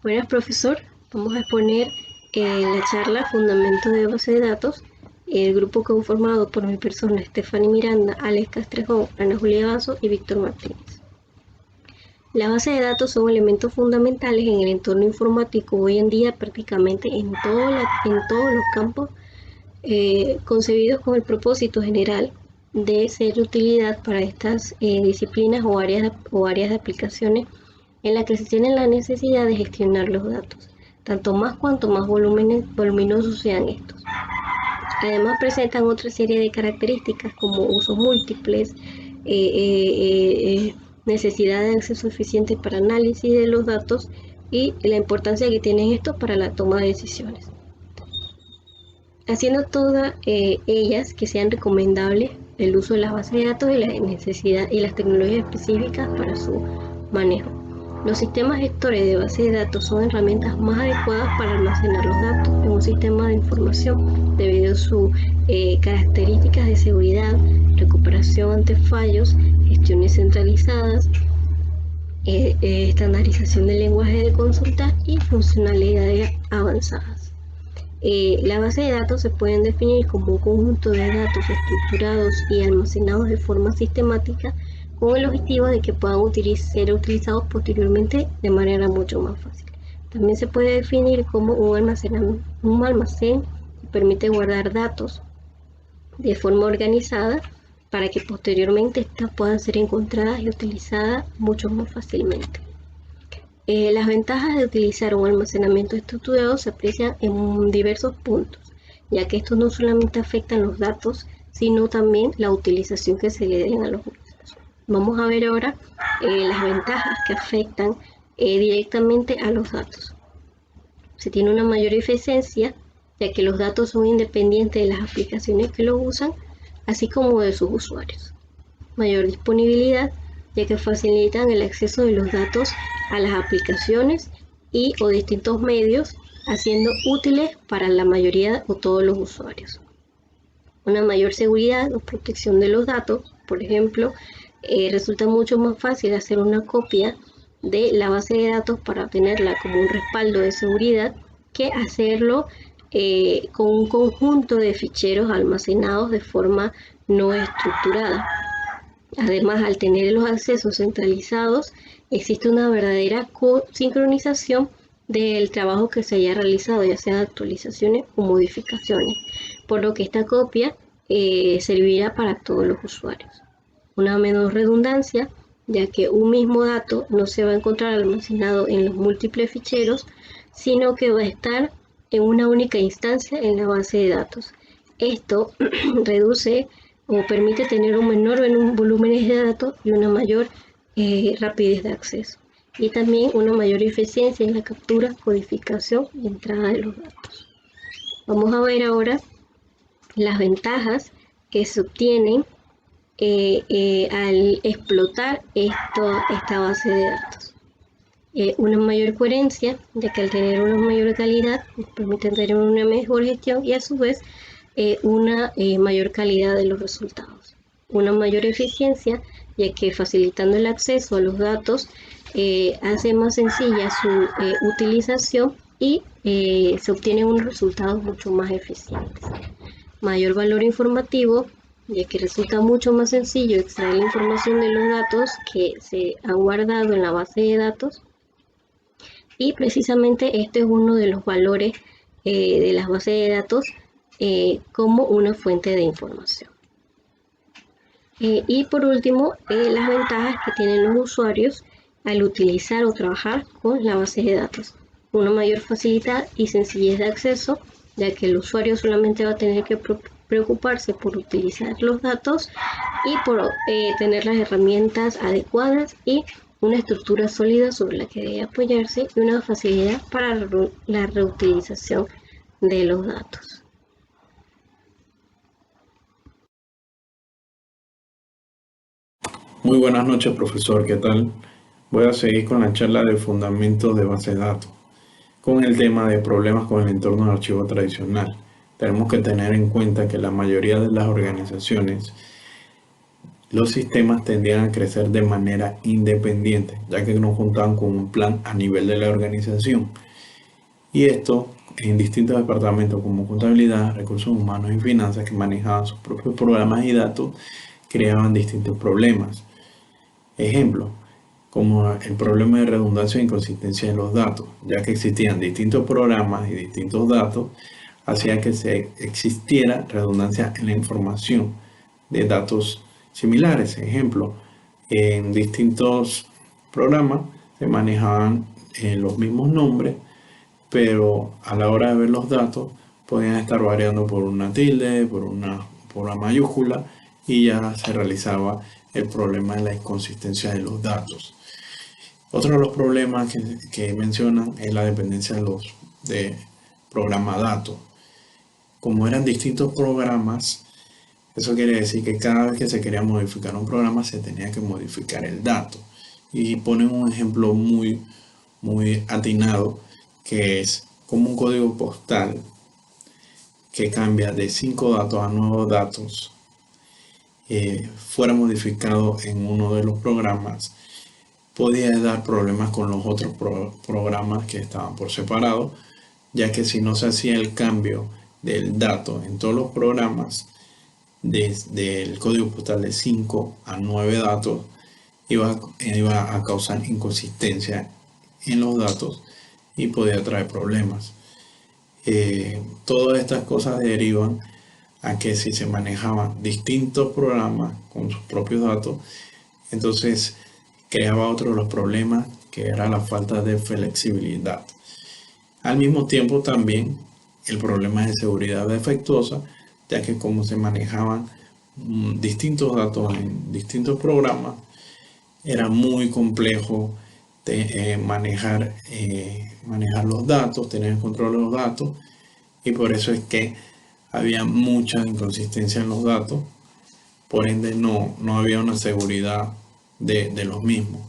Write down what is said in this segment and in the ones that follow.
Buenas, profesor. Vamos a exponer la charla Fundamentos de Base de Datos. El grupo conformado por mi persona, Stephanie Miranda, Alex Castrejón, Ana Julia Basso y Víctor Martínez. Las bases de datos son elementos fundamentales en el entorno informático hoy en día prácticamente en todos los campos concebidos con el propósito general de ser de utilidad para estas disciplinas o áreas de aplicaciones en las que se tiene la necesidad de gestionar los datos, tanto más cuanto más voluminosos sean estos. Además presentan otra serie de características como usos múltiples, necesidad de acceso eficiente para análisis de los datos y la importancia que tienen estos para la toma de decisiones. Haciendo todas ellas que sean recomendables el uso de las bases de datos y la necesidad y las tecnologías específicas para su manejo. Los sistemas gestores de bases de datos son herramientas más adecuadas para almacenar los datos en un sistema de información debido a sus características de seguridad, recuperación ante fallos, gestiones centralizadas, estandarización del lenguaje de consulta y funcionalidades avanzadas. Las bases de datos se pueden definir como un conjunto de datos estructurados y almacenados de forma sistemática con el objetivo de que puedan ser utilizados posteriormente de manera mucho más fácil. También se puede definir como un almacén que permite guardar datos de forma organizada para que posteriormente estas puedan ser encontradas y utilizadas mucho más fácilmente. Las ventajas de utilizar un almacenamiento estructurado se aprecian en diversos puntos, ya que estos no solamente afectan los datos, sino también la utilización que se le den a los mismos. Vamos a ver ahora las ventajas que afectan directamente a los datos. Se tiene una mayor eficiencia, ya que los datos son independientes de las aplicaciones que los usan, así como de sus usuarios. Mayor disponibilidad, ya que facilitan el acceso de los datos a las aplicaciones o distintos medios, haciendo útiles para la mayoría o todos los usuarios. Una mayor seguridad o protección de los datos, por ejemplo, resulta mucho más fácil hacer una copia de la base de datos para tenerla como un respaldo de seguridad que hacerlo con un conjunto de ficheros almacenados de forma no estructurada. Además, al tener los accesos centralizados, existe una verdadera sincronización del trabajo que se haya realizado, ya sean actualizaciones o modificaciones, por lo que esta copia servirá para todos los usuarios. Una menor redundancia, ya que un mismo dato no se va a encontrar almacenado en los múltiples ficheros, sino que va a estar en una única instancia en la base de datos. Esto reduce o permite tener un menor volumen de datos y una mayor rapidez de acceso, y también una mayor eficiencia en la captura, codificación y entrada de los datos. Vamos a ver ahora las ventajas que se obtienen al explotar esta base de datos. Una mayor coherencia, ya que al tener una mayor calidad nos permite tener una mejor gestión y a su vez una mayor calidad de los resultados. Una mayor eficiencia, ya que facilitando el acceso a los datos hace más sencilla su utilización y se obtienen unos resultados mucho más eficientes. Mayor valor informativo, ya que resulta mucho más sencillo extraer la información de los datos que se han guardado en la base de datos, y precisamente este es uno de los valores de las bases de datos como una fuente de información. Y por último, las ventajas que tienen los usuarios al utilizar o trabajar con la base de datos. Una mayor facilidad y sencillez de acceso, ya que el usuario solamente va a tener que preocuparse por utilizar los datos y por tener las herramientas adecuadas y una estructura sólida sobre la que debe apoyarse y una facilidad para la reutilización de los datos. Muy buenas noches, profesor, ¿qué tal? Voy a seguir con la charla de fundamentos de base de datos, con el tema de problemas con el entorno de archivo tradicional. Tenemos que tener en cuenta que la mayoría de las organizaciones los sistemas tendían a crecer de manera independiente, ya que no contaban con un plan a nivel de la organización. Y esto en distintos departamentos como contabilidad, recursos humanos y finanzas, que manejaban sus propios programas y datos, creaban distintos problemas. Ejemplo, como el problema de redundancia e inconsistencia en los datos, ya que existían distintos programas y distintos datos, hacía que existiera redundancia en la información de datos similares. Ejemplo, en distintos programas se manejaban los mismos nombres, pero a la hora de ver los datos podían estar variando por una tilde, por una mayúscula, y ya se realizaba el problema de la inconsistencia de los datos. Otro de los problemas que mencionan es la dependencia de programa datos. Como eran distintos programas, eso quiere decir que cada vez que se quería modificar un programa se tenía que modificar el dato. Y ponen un ejemplo muy atinado, que es como un código postal que cambia de 5 datos a nuevos datos fuera modificado en uno de los programas, podía dar problemas con los otros programas que estaban por separado, ya que si no se hacía el cambio del dato en todos los programas, desde el código postal de 5 a 9 datos, iba a causar inconsistencia en los datos y podía traer problemas. Todas estas cosas derivan a que si se manejaban distintos programas con sus propios datos, entonces creaba otro de los problemas, que era la falta de flexibilidad. Al mismo tiempo también el problema de seguridad defectuosa, ya que como se manejaban distintos datos en distintos programas, era muy complejo manejar los datos, tener el control de los datos, y por eso es que había mucha inconsistencia en los datos, por ende no había una seguridad de los mismos.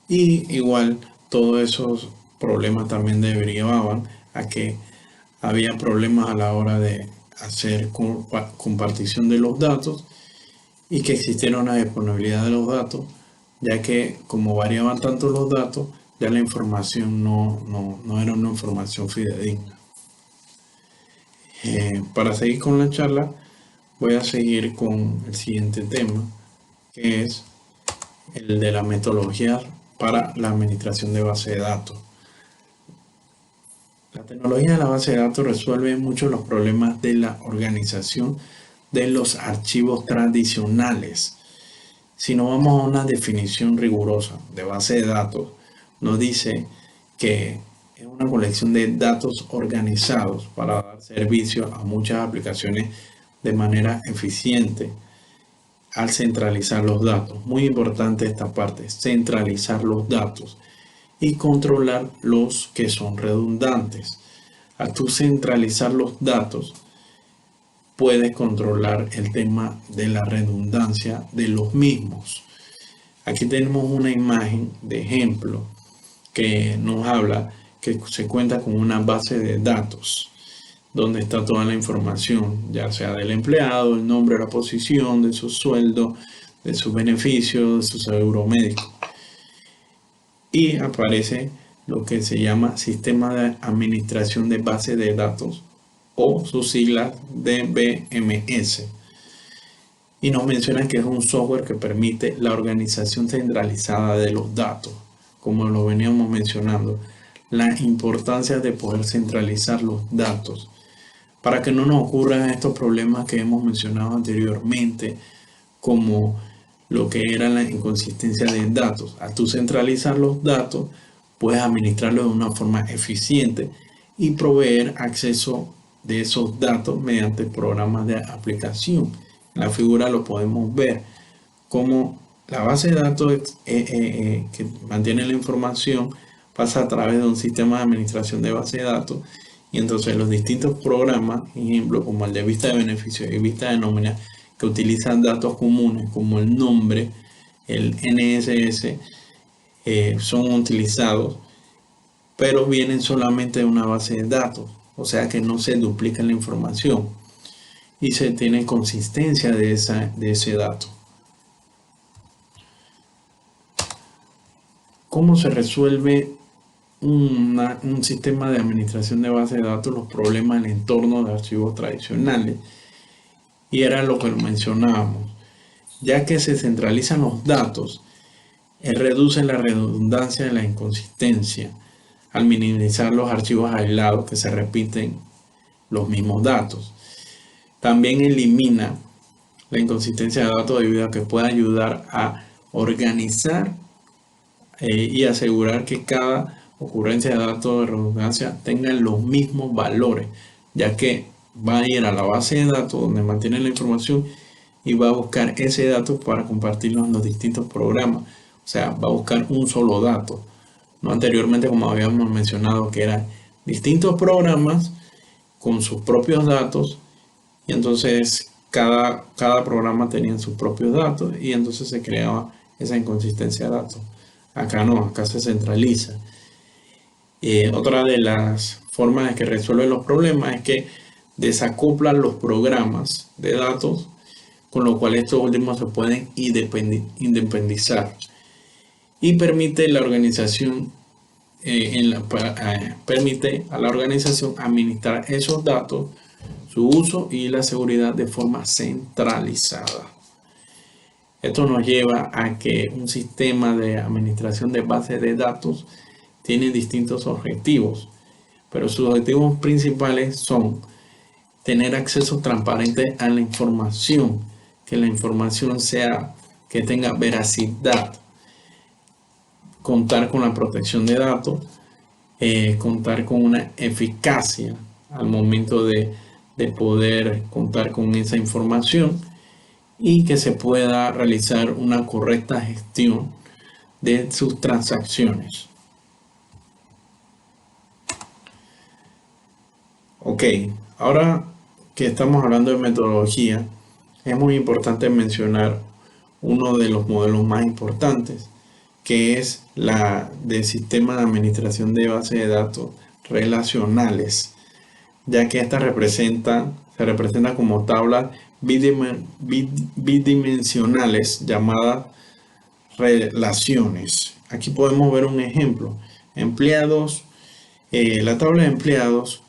Y igual todos esos problemas también derivaban a que había problemas a la hora de hacer compartición de los datos y que existiera una disponibilidad de los datos, ya que como variaban tanto los datos, ya la información no era una información fidedigna. Para seguir con la charla, voy a seguir con el siguiente tema, que es el de la metodología para la administración de base de datos. La tecnología de la base de datos resuelve muchos de los problemas de la organización de los archivos tradicionales. Si no vamos a una definición rigurosa de base de datos, nos dice que es una colección de datos organizados para dar servicio a muchas aplicaciones de manera eficiente al centralizar los datos. Muy importante esta parte, centralizar los datos y controlar los que son redundantes. Al tú centralizar los datos, puedes controlar el tema de la redundancia de los mismos. Aquí tenemos una imagen de ejemplo que nos habla que se cuenta con una base de datos donde está toda la información, ya sea del empleado, el nombre, la posición, de su sueldo, de sus beneficios, de su seguro médico. Y aparece lo que se llama Sistema de Administración de Base de Datos, o sus siglas DBMS. Y nos menciona que es un software que permite la organización centralizada de los datos. Como lo veníamos mencionando, la importancia de poder centralizar los datos para que no nos ocurran estos problemas que hemos mencionado anteriormente, como lo que era la inconsistencia de datos. Al tú centralizar los datos, puedes administrarlos de una forma eficiente y proveer acceso de esos datos mediante programas de aplicación. En la figura lo podemos ver como la base de datos que mantiene la información pasa a través de un sistema de administración de base de datos, y entonces los distintos programas, ejemplo como el de vista de beneficios y vista de nómina, que utilizan datos comunes como el nombre, el NSS, son utilizados, pero vienen solamente de una base de datos, o sea que no se duplica la información y se tiene consistencia de ese dato. ¿Cómo se resuelve un sistema de administración de base de datos los problemas en el entorno de archivos tradicionales? Y era lo que mencionábamos. Ya que se centralizan los datos, reduce la redundancia y la inconsistencia al minimizar los archivos aislados que se repiten los mismos datos. También elimina la inconsistencia de datos debido a que puede ayudar a organizar y asegurar que cada ocurrencia de datos de redundancia tenga los mismos valores, ya que va a ir a la base de datos donde mantiene la información y va a buscar ese dato para compartirlo en los distintos programas. O sea, va a buscar un solo dato. No anteriormente, como habíamos mencionado, que eran distintos programas con sus propios datos, y entonces cada programa tenía sus propios datos y entonces se creaba esa inconsistencia de datos. Acá no, acá se centraliza. Otra de las formas de que resuelven los problemas es que desacoplan los programas de datos, con lo cual estos últimos se pueden independizar y permite la organización permite a la organización administrar esos datos, su uso y la seguridad de forma centralizada. Esto nos lleva a que un sistema de administración de bases de datos tiene distintos objetivos, pero sus objetivos principales son tener acceso transparente a la información, que la información que tenga veracidad, contar con la protección de datos, contar con una eficacia al momento de poder contar con esa información y que se pueda realizar una correcta gestión de sus transacciones. Ok, ahora que estamos hablando de metodología, es muy importante mencionar uno de los modelos más importantes, que es la del sistema de administración de bases de datos relacionales, ya que esta se representa como tablas bidimensionales llamadas relaciones. Aquí podemos ver un ejemplo. Empleados, la tabla de empleados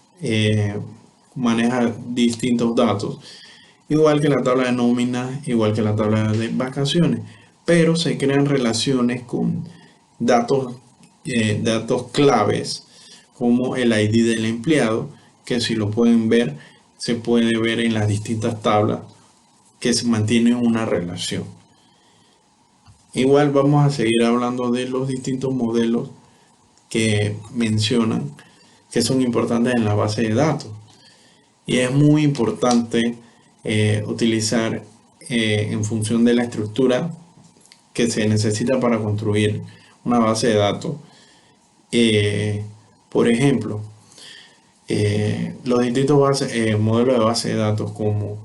maneja distintos datos, igual que la tabla de nómina, igual que la tabla de vacaciones, pero se crean relaciones con datos claves como el ID del empleado, que si lo pueden ver, se puede ver en las distintas tablas que se mantiene una relación. Igual vamos a seguir hablando de los distintos modelos que mencionan que son importantes en la base de datos. Y es muy importante utilizar en función de la estructura que se necesita para construir una base de datos. Por ejemplo, los distintos modelos de base de datos como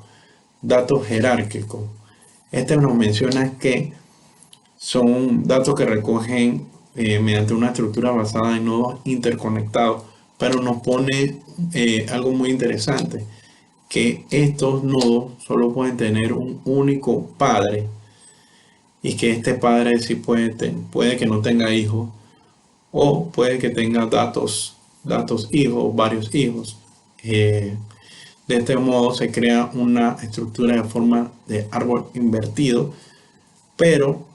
datos jerárquicos. Este nos menciona que son datos que recogen mediante una estructura basada en nodos interconectados, pero nos pone algo muy interesante, que estos nodos solo pueden tener un único padre y que este padre sí puede que no tenga hijos o puede que tenga datos hijos, varios hijos. De este modo se crea una estructura de forma de árbol invertido, pero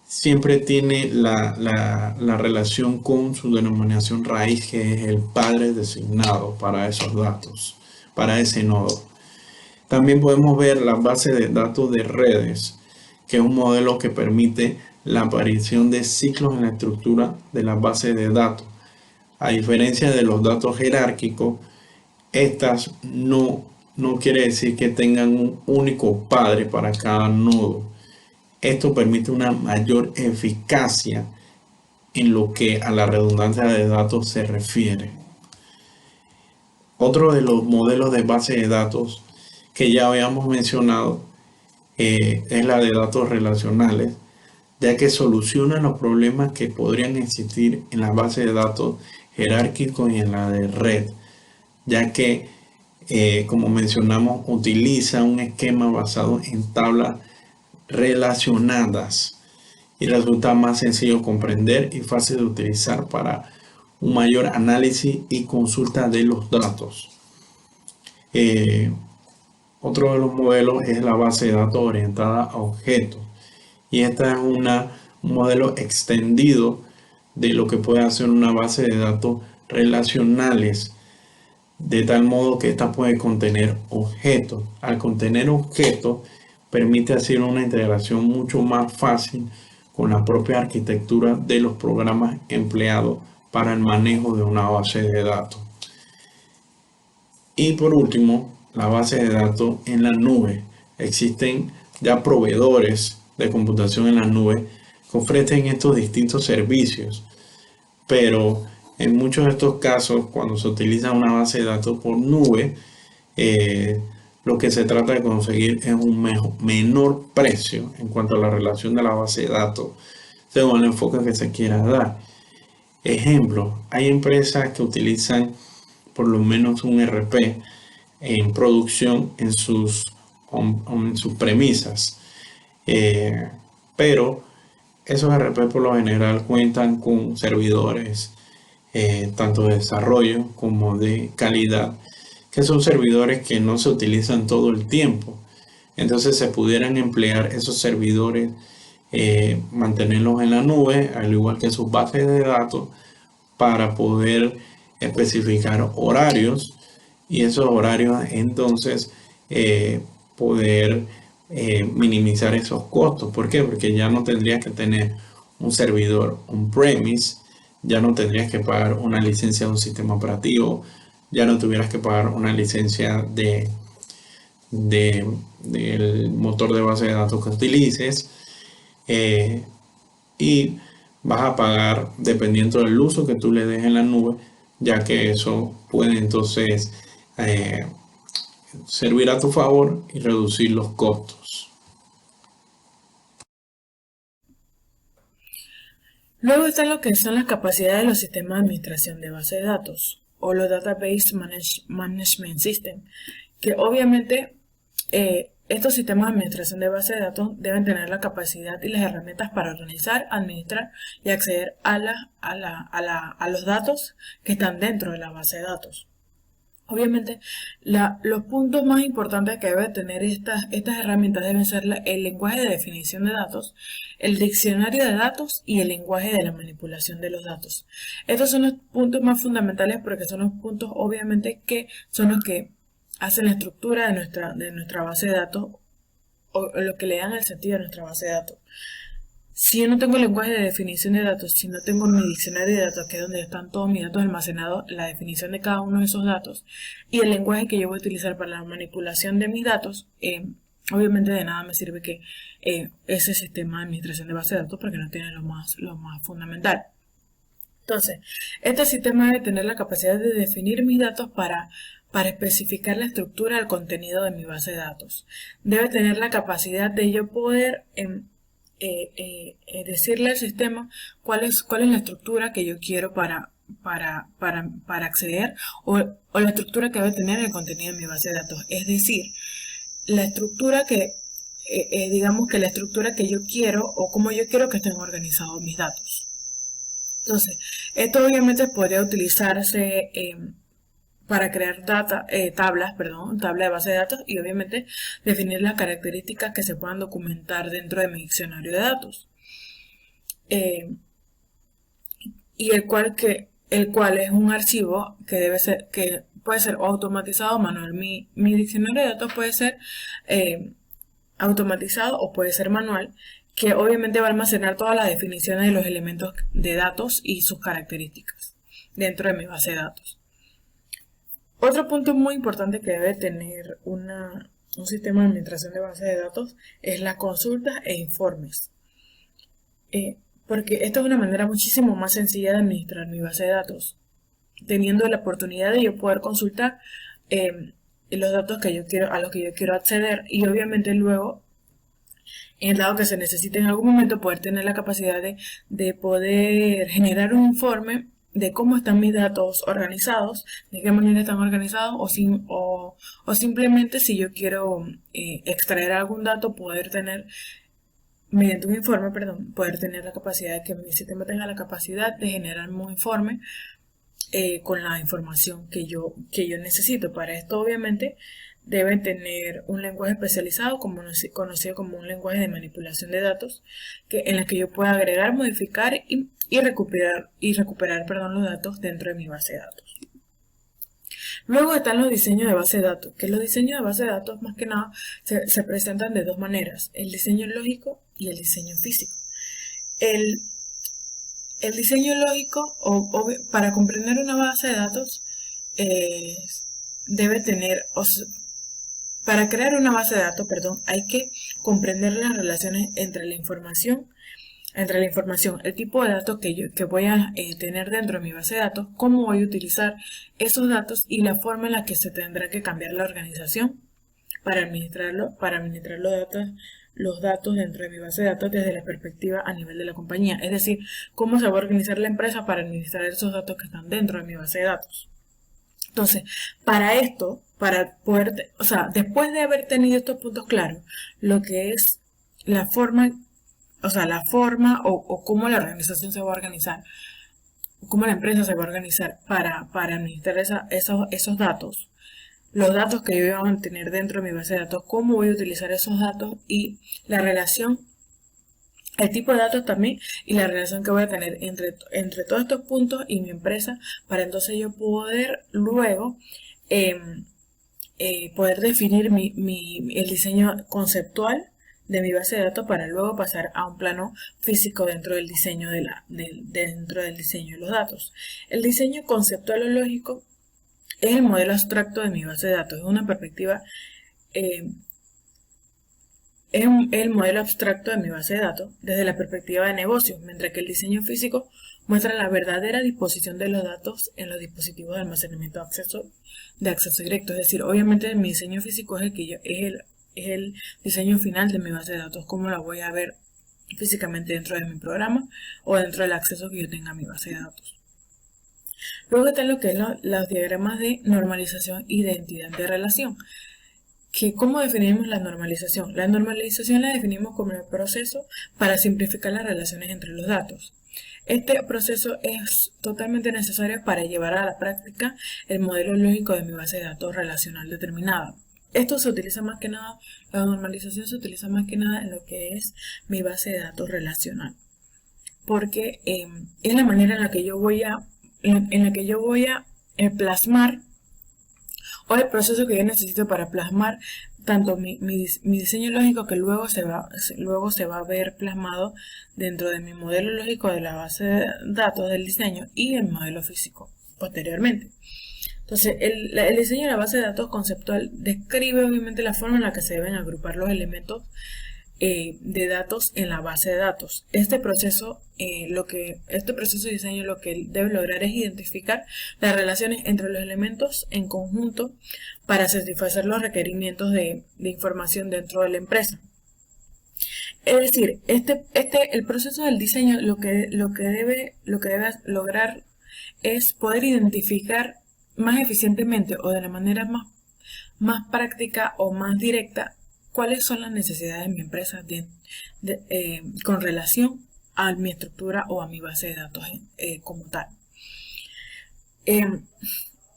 siempre tiene la relación con su denominación raíz, que es el padre designado para esos datos, para ese nodo. También podemos ver la base de datos de redes, que es un modelo que permite la aparición de ciclos en la estructura de la base de datos. A diferencia de los datos jerárquicos, estas no quiere decir que tengan un único padre para cada nodo. Esto permite una mayor eficacia en lo que a la redundancia de datos se refiere. Otro de los modelos de base de datos que ya habíamos mencionado es la de datos relacionales, ya que soluciona los problemas que podrían existir en la base de datos jerárquicos y en la de red, ya que, como mencionamos, utiliza un esquema basado en tablas relacionadas. y resulta más sencillo comprender y fácil de utilizar para un mayor análisis y consulta de los datos. Otro de los modelos es la base de datos orientada a objetos, y esta es un modelo extendido de lo que puede hacer una base de datos relacionales, de tal modo que esta puede contener objetos. Al contener objetos, permite hacer una integración mucho más fácil con la propia arquitectura de los programas empleados para el manejo de una base de datos. Y por último, la base de datos en la nube. Existen ya proveedores de computación en la nube que ofrecen estos distintos servicios, pero en muchos de estos casos, cuando se utiliza una base de datos por nube, lo que se trata de conseguir es un menor precio en cuanto a la relación de la base de datos, según el enfoque que se quiera dar. Ejemplo, hay empresas que utilizan por lo menos un RP en producción en sus premisas, pero esos RP por lo general cuentan con servidores tanto de desarrollo como de calidad, que son servidores que no se utilizan todo el tiempo. Entonces se pudieran emplear esos servidores, mantenerlos en la nube, al igual que sus bases de datos, para poder especificar horarios, y esos horarios entonces poder minimizar esos costos. ¿Por qué? Porque ya no tendrías que tener un servidor on-premise, ya no tendrías que pagar una licencia de un sistema operativo, ya no tuvieras que pagar una licencia del motor de base de datos que utilices, y vas a pagar dependiendo del uso que tú le des en la nube, ya que eso puede entonces servir a tu favor y reducir los costos. Luego están lo que son las capacidades de los sistemas de administración de base de datos o los Database Management System, que obviamente estos sistemas de administración de base de datos deben tener la capacidad y las herramientas para organizar, administrar y acceder a los datos que están dentro de la base de datos. Obviamente, los puntos más importantes que deben tener estas herramientas deben ser el lenguaje de definición de datos, el diccionario de datos y el lenguaje de la manipulación de los datos. Estos son los puntos más fundamentales porque son los puntos, obviamente, que son los que hacen la estructura de nuestra base de datos o lo que le dan el sentido a nuestra base de datos. Si yo no tengo lenguaje de definición de datos, si no tengo mi diccionario de datos, que es donde están todos mis datos almacenados, la definición de cada uno de esos datos, y el lenguaje que yo voy a utilizar para la manipulación de mis datos, obviamente de nada me sirve que ese sistema de administración de base de datos, porque no tiene lo más fundamental. Entonces, este sistema debe tener la capacidad de definir mis datos para especificar la estructura del contenido de mi base de datos. Debe tener la capacidad de yo poder decirle al sistema cuál es la estructura que yo quiero para acceder o la estructura que debe tener el contenido de mi base de datos. Es decir, la estructura digamos que la estructura que yo quiero o cómo yo quiero que estén organizados mis datos. Entonces, esto obviamente podría utilizarse para crear tablas de base de datos y obviamente definir las características que se puedan documentar dentro de mi diccionario de datos. Y el cual es un archivo que puede ser automatizado o manual. Mi diccionario de datos puede ser automatizado o puede ser manual, que obviamente va a almacenar todas las definiciones de los elementos de datos y sus características dentro de mi base de datos. Otro punto muy importante que debe tener un sistema de administración de base de datos es las consultas e informes. Porque esta es una manera muchísimo más sencilla de administrar mi base de datos, teniendo la oportunidad de yo poder consultar los datos a los que yo quiero acceder y obviamente luego, en dado que se necesite en algún momento, poder tener la capacidad de poder generar un informe de cómo están mis datos organizados, de qué manera están organizados o simplemente si yo quiero extraer algún dato, poder tener mediante un informe, perdón, poder tener la capacidad de que mi sistema tenga la capacidad de generar un informe con la información que yo necesito. Para esto, obviamente, deben tener un lenguaje especializado, conocido como un lenguaje de manipulación de datos, en el que yo pueda agregar, modificar y recuperar los datos dentro de mi base de datos. Luego están los diseños de base de datos, que los diseños de base de datos más que nada se presentan de dos maneras: el diseño lógico y el diseño físico. El diseño lógico, para comprender una base de datos, debe tener, para crear una base de datos, hay que comprender las relaciones entre la información, el tipo de datos que voy a tener dentro de mi base de datos, cómo voy a utilizar esos datos y la forma en la que se tendrá que cambiar la organización para administrar los datos dentro de mi base de datos desde la perspectiva a nivel de la compañía. Es decir, cómo se va a organizar la empresa para administrar esos datos que están dentro de mi base de datos. Entonces, para esto, después de haber tenido estos puntos claros, lo que es la forma o cómo la organización se va a organizar, cómo la empresa se va a organizar para administrar esos datos, los datos que yo voy a mantener dentro de mi base de datos, cómo voy a utilizar esos datos y la relación, el tipo de datos también y la relación que voy a tener entre todos estos puntos y mi empresa, para entonces yo poder luego poder definir el diseño conceptual de mi base de datos para luego pasar a un plano físico dentro del diseño dentro del diseño de los datos. El diseño conceptual o lógico es el modelo abstracto de mi base de datos. Es una perspectiva, es el modelo abstracto de mi base de datos desde la perspectiva de negocios, mientras que el diseño físico muestra la verdadera disposición de los datos en los dispositivos de almacenamiento de acceso directo. Es decir, obviamente mi diseño físico es el diseño final de mi base de datos, cómo la voy a ver físicamente dentro de mi programa o dentro del acceso que yo tenga a mi base de datos. Luego está lo que es los diagramas de normalización y de identidad de relación. ¿Cómo definimos la normalización? La normalización la definimos como el proceso para simplificar las relaciones entre los datos. Este proceso es totalmente necesario para llevar a la práctica el modelo lógico de mi base de datos relacional determinada. Esto se utiliza más que nada, la normalización se utiliza más que nada en lo que es mi base de datos relacional, porque es la manera en la que yo voy a plasmar, o el proceso que yo necesito para plasmar tanto mi diseño lógico, que luego se va a ver plasmado dentro de mi modelo lógico de la base de datos del diseño, y el modelo físico posteriormente. Entonces, el diseño de la base de datos conceptual describe obviamente la forma en la que se deben agrupar los elementos de datos en la base de datos. Este proceso de diseño lo que debe lograr es identificar las relaciones entre los elementos en conjunto para satisfacer los requerimientos de información dentro de la empresa. Es decir, el proceso del diseño lo que debe lograr es poder identificar más eficientemente o de la manera más práctica o más directa cuáles son las necesidades de mi empresa con relación a mi estructura o a mi base de datos como tal.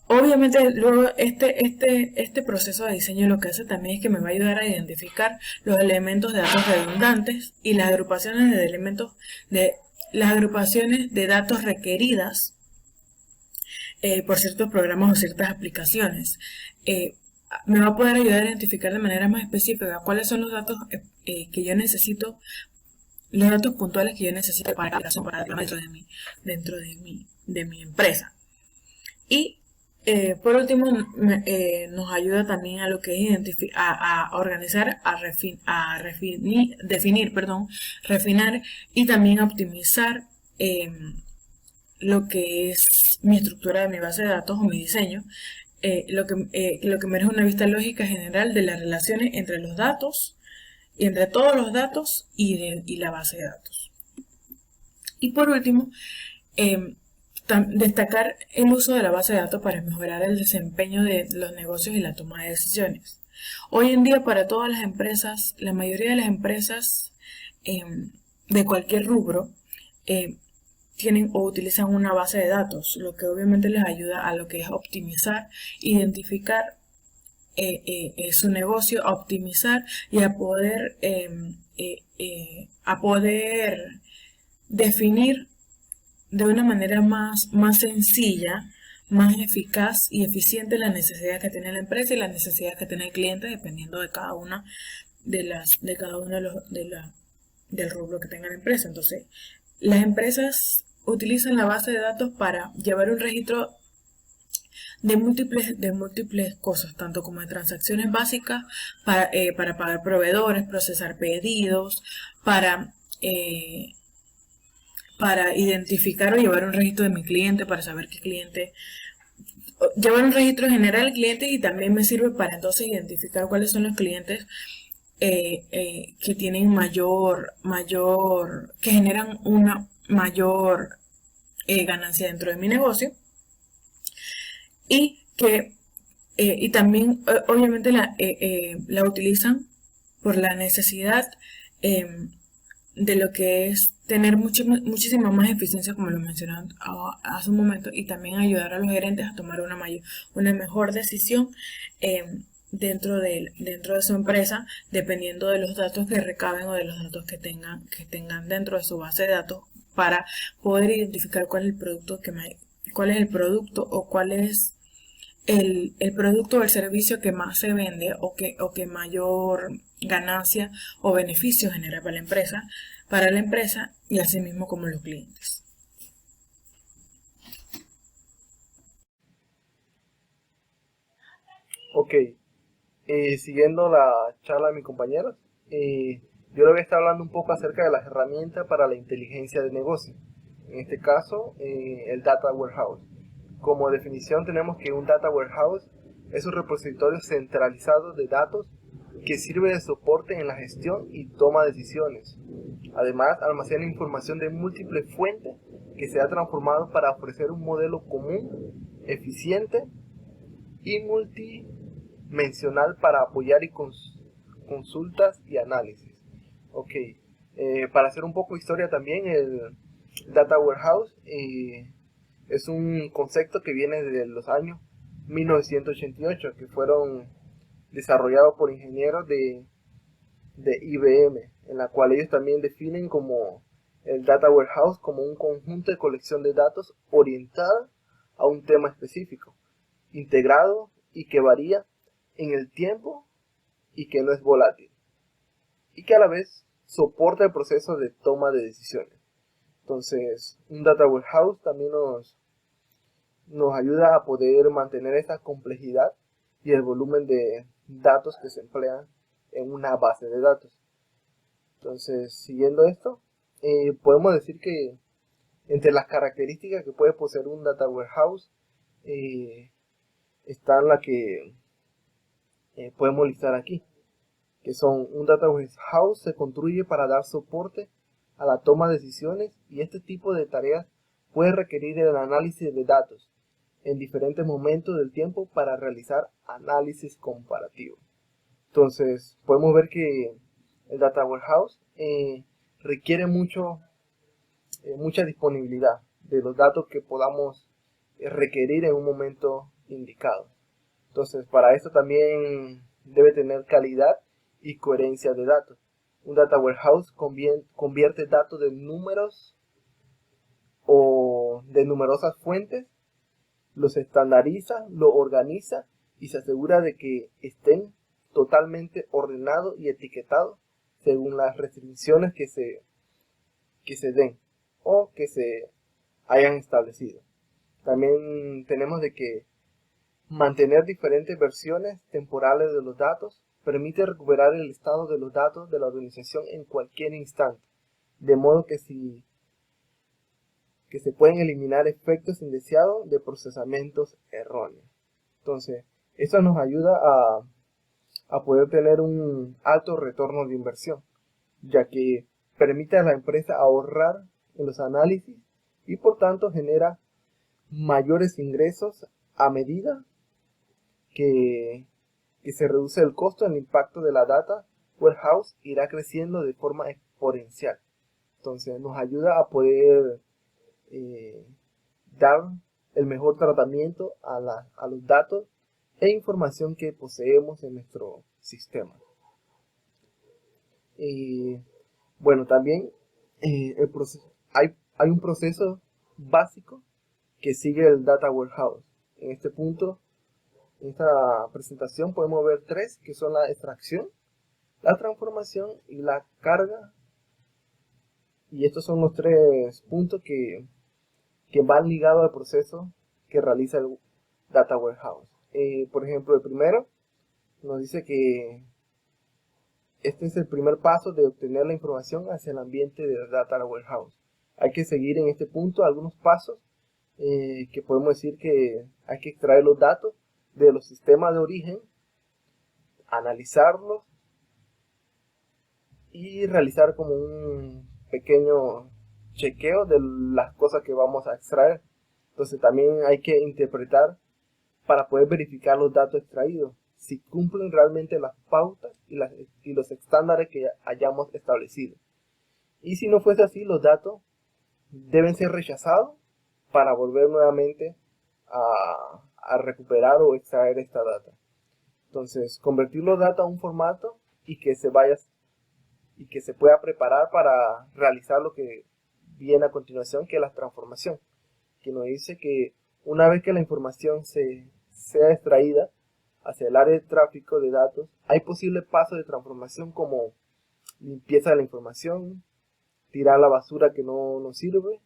Obviamente luego este proceso de diseño lo que hace también es que me va a ayudar a identificar los elementos de datos redundantes y las agrupaciones de datos requeridas por ciertos programas o ciertas aplicaciones. Me va a poder ayudar a identificar de manera más específica cuáles son los datos que yo necesito, los datos puntuales que yo necesito para dentro de mi empresa. Y por último, nos ayuda también a lo que es a organizar, refinar y también a optimizar lo que es mi estructura de mi base de datos o mi diseño, lo que merece una vista lógica general de las relaciones entre los datos, y entre todos los datos y la base de datos. Y por último, destacar el uso de la base de datos para mejorar el desempeño de los negocios y la toma de decisiones. Hoy en día, para todas las empresas, la mayoría de las empresas de cualquier rubro tienen o utilizan una base de datos, lo que obviamente les ayuda a lo que es optimizar, identificar su negocio, a optimizar y a poder definir de una manera más sencilla, más eficaz y eficiente las necesidades que tiene la empresa y las necesidades que tiene el cliente, dependiendo de cada una del rubro que tenga la empresa. Entonces, las empresas utilizan la base de datos para llevar un registro de múltiples cosas, tanto como de transacciones básicas para pagar proveedores, procesar pedidos, para identificar o llevar un registro de mi cliente, para saber qué cliente, llevar un registro general de clientes, y también me sirve para entonces identificar cuáles son los clientes que tienen que generan una mayor ganancia dentro de mi negocio, y que y también obviamente la utilizan por la necesidad de lo que es tener muchísima más eficiencia, como lo mencionaba hace un momento, y también ayudar a los gerentes a tomar una mejor decisión dentro de su empresa, dependiendo de los datos que recaben o de los datos que tengan dentro de su base de datos, para poder identificar cuál es el producto o cuál es el producto o el servicio que más se vende o que mayor ganancia o beneficio genera para la empresa y asimismo como los clientes. Ok, siguiendo la charla de mis compañeros, yo le voy a estar hablando un poco acerca de las herramientas para la inteligencia de negocio. En este caso, el Data Warehouse. Como definición tenemos que un Data Warehouse es un repositorio centralizado de datos que sirve de soporte en la gestión y toma de decisiones. Además, almacena información de múltiples fuentes que se ha transformado para ofrecer un modelo común, eficiente y multidimensional para apoyar y consultas y análisis. Ok, para hacer un poco de historia también, el Data Warehouse es un concepto que viene desde los años 1988, que fueron desarrollados por ingenieros de IBM, en la cual ellos también definen como el Data Warehouse como un conjunto de colección de datos orientada a un tema específico, integrado y que varía en el tiempo y que no es volátil, y que a la vez soporta el proceso de toma de decisiones. Entonces, un Data Warehouse también nos ayuda a poder mantener esa complejidad y el volumen de datos que se emplean en una base de datos. Entonces, siguiendo esto, podemos decir que entre las características que puede poseer un Data Warehouse están las que podemos listar aquí, que son: un Data Warehouse se construye para dar soporte a la toma de decisiones, y este tipo de tareas puede requerir el análisis de datos en diferentes momentos del tiempo para realizar análisis comparativo. Entonces, podemos ver que el Data Warehouse requiere mucha disponibilidad de los datos que podamos requerir en un momento indicado. Entonces, para esto también debe tener calidad y coherencia de datos. Un Data Warehouse convierte datos de números o de numerosas fuentes, los estandariza, lo organiza y se asegura de que estén totalmente ordenados y etiquetados según las restricciones que se den o que se hayan establecido. También tenemos de que mantener diferentes versiones temporales de los datos permite recuperar el estado de los datos de la organización en cualquier instante, de modo que se pueden eliminar efectos indeseados de procesamientos erróneos. Entonces, esto nos ayuda a poder tener un alto retorno de inversión, ya que permite a la empresa ahorrar en los análisis y por tanto genera mayores ingresos a medida que se reduce el costo. El impacto de la Data Warehouse irá creciendo de forma exponencial. Entonces nos ayuda a poder dar el mejor tratamiento a los datos e información que poseemos en nuestro sistema. Bueno, también hay un proceso básico que sigue el Data Warehouse. En este punto, en esta presentación podemos ver tres, que son la extracción, la transformación y la carga. Y estos son los tres puntos que van ligados al proceso que realiza el Data Warehouse. Por ejemplo, el primero nos dice que este es el primer paso de obtener la información hacia el ambiente del Data Warehouse. Hay que seguir en este punto algunos pasos que podemos decir que hay que extraer los datos de los sistemas de origen, analizarlos y realizar como un pequeño chequeo de las cosas que vamos a extraer. Entonces también hay que interpretar para poder verificar los datos extraídos, si cumplen realmente las pautas y los estándares que hayamos establecido. Y si no fuese así, los datos deben ser rechazados para volver nuevamente a recuperar o extraer esta data. Entonces, convertir los datos a un formato y que se pueda preparar para realizar lo que viene a continuación, que es la transformación, que nos dice que una vez que la información sea extraída hacia el área de tráfico de datos, hay posibles pasos de transformación como limpieza de la información, tirar la basura que no nos sirve,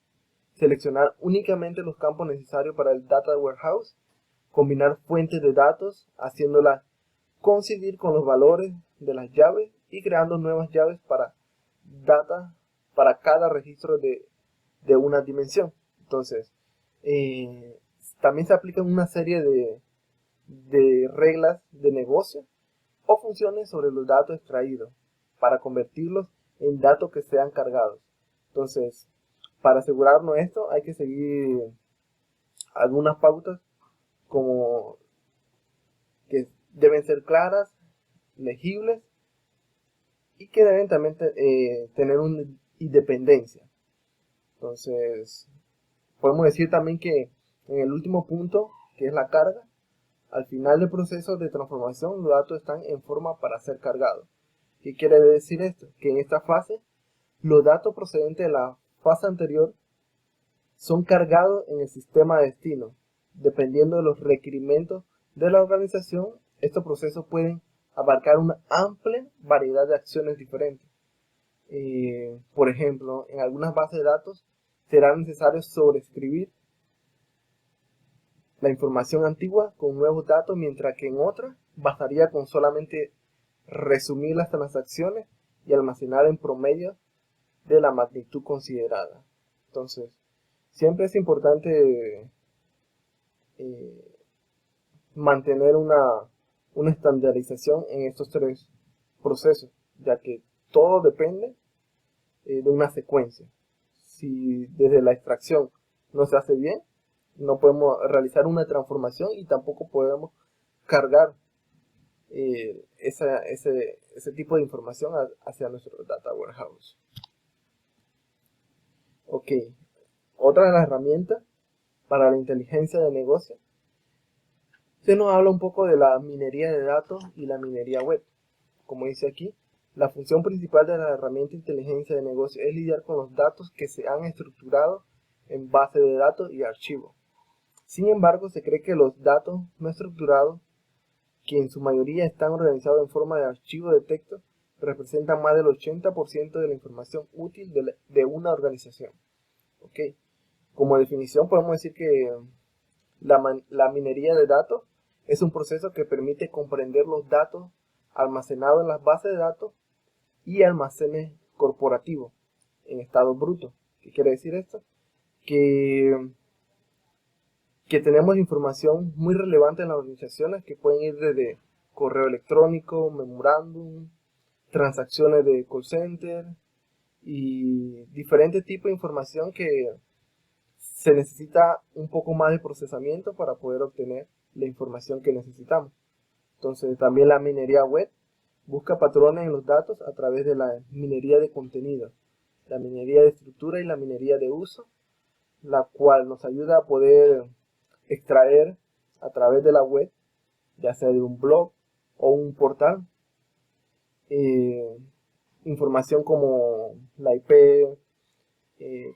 seleccionar únicamente los campos necesarios para el Data Warehouse, combinar fuentes de datos, haciéndolas coincidir con los valores de las llaves y creando nuevas llaves para cada registro de una dimensión. Entonces, también se aplican una serie de reglas de negocio o funciones sobre los datos extraídos para convertirlos en datos que sean cargados. Entonces, para asegurarnos esto, hay que seguir algunas pautas como que deben ser claras, legibles y que deben también tener una independencia. Entonces, podemos decir también que en el último punto, que es la carga, al final del proceso de transformación, los datos están en forma para ser cargados. ¿Qué quiere decir esto? Que en esta fase, los datos procedentes de la fase anterior son cargados en el sistema de destino. Dependiendo de los requerimientos de la organización, estos procesos pueden abarcar una amplia variedad de acciones diferentes. Por ejemplo, en algunas bases de datos será necesario sobreescribir la información antigua con nuevos datos, mientras que en otras bastaría con solamente resumir las transacciones y almacenar en promedio de la magnitud considerada. Entonces, siempre es importante mantener una estandarización en estos tres procesos, ya que todo depende de una secuencia. Si desde la extracción no se hace bien, no podemos realizar una transformación y tampoco podemos cargar ese tipo de información hacia nuestro Data Warehouse. Ok, otra de las herramientas para la inteligencia de negocio, se nos habla un poco de la minería de datos y la minería web. Como dice aquí, la función principal de la herramienta de inteligencia de negocio es lidiar con los datos que se han estructurado en base de datos y archivos. Sin embargo, se cree que los datos no estructurados, que en su mayoría están organizados en forma de archivos de texto, representan más del 80% de la información útil de una organización. Okay. Como definición podemos decir que la minería de datos es un proceso que permite comprender los datos almacenados en las bases de datos y almacenes corporativos en estado bruto. ¿Qué quiere decir esto? Que tenemos información muy relevante en las organizaciones que pueden ir desde correo electrónico, memorándum, transacciones de call center y diferentes tipos de información que se necesita un poco más de procesamiento para poder obtener la información que necesitamos. Entonces también la minería web Busca patrones en los datos a través de la minería de contenido, la minería de estructura y la minería de uso, la cual nos ayuda a poder extraer a través de la web, ya sea de un blog o un portal, información como la IP,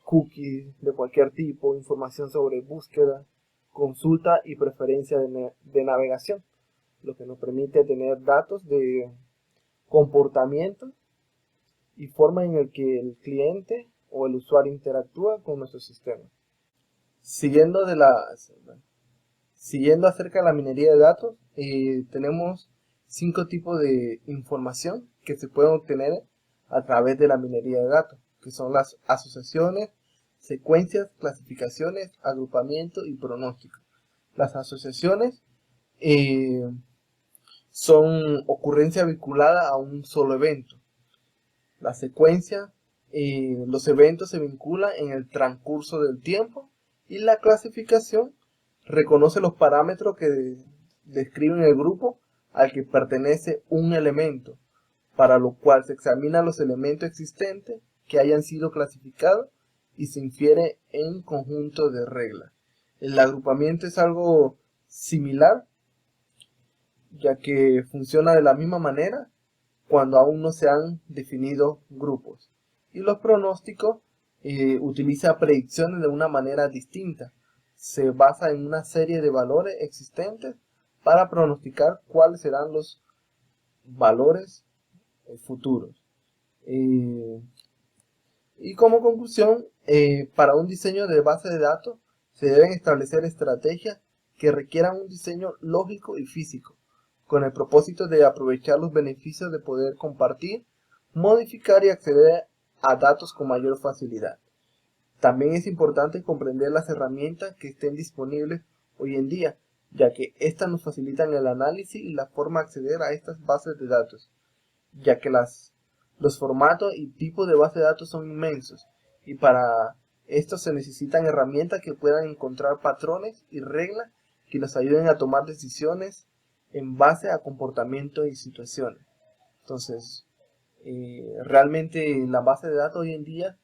cookies de cualquier tipo, información sobre búsqueda, consulta y preferencia de navegación, lo que nos permite tener datos de comportamiento y forma en el que el cliente o el usuario interactúa con nuestro sistema. Siguiendo acerca de la minería de datos, tenemos 5 tipos de información que se pueden obtener a través de la minería de datos, que son las asociaciones, secuencias, clasificaciones, agrupamiento y pronóstico. Las asociaciones son ocurrencia vinculada a un solo evento. La secuencia, los eventos se vinculan en el transcurso del tiempo, y la clasificación reconoce los parámetros que describen el grupo al que pertenece un elemento, para lo cual se examinan los elementos existentes que hayan sido clasificados y se infiere en conjunto de reglas. El agrupamiento es algo similar, ya que funciona de la misma manera cuando aún no se han definido grupos. Y los pronósticos utiliza predicciones de una manera distinta. Se basa en una serie de valores existentes para pronosticar cuáles serán los valores futuros. Y como conclusión, para un diseño de base de datos se deben establecer estrategias que requieran un diseño lógico y físico, con el propósito de aprovechar los beneficios de poder compartir, modificar y acceder a datos con mayor facilidad. También es importante comprender las herramientas que estén disponibles hoy en día, ya que éstas nos facilitan el análisis y la forma de acceder a estas bases de datos, ya que los formatos y tipos de base de datos son inmensos, y para esto se necesitan herramientas que puedan encontrar patrones y reglas que nos ayuden a tomar decisiones en base a comportamientos y situaciones. Entonces, realmente la base de datos hoy en día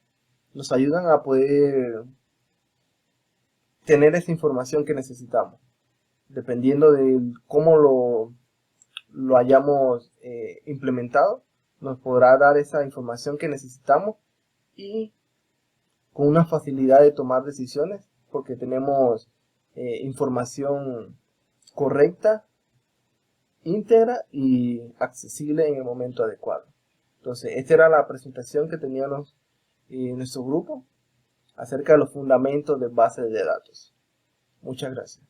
nos ayudan a poder tener esa información que necesitamos, dependiendo de cómo lo hayamos implementado. Nos podrá dar esa información que necesitamos y con una facilidad de tomar decisiones, porque tenemos información correcta, íntegra y accesible en el momento adecuado. Entonces, esta era la presentación que teníamos en nuestro grupo acerca de los fundamentos de bases de datos. Muchas gracias.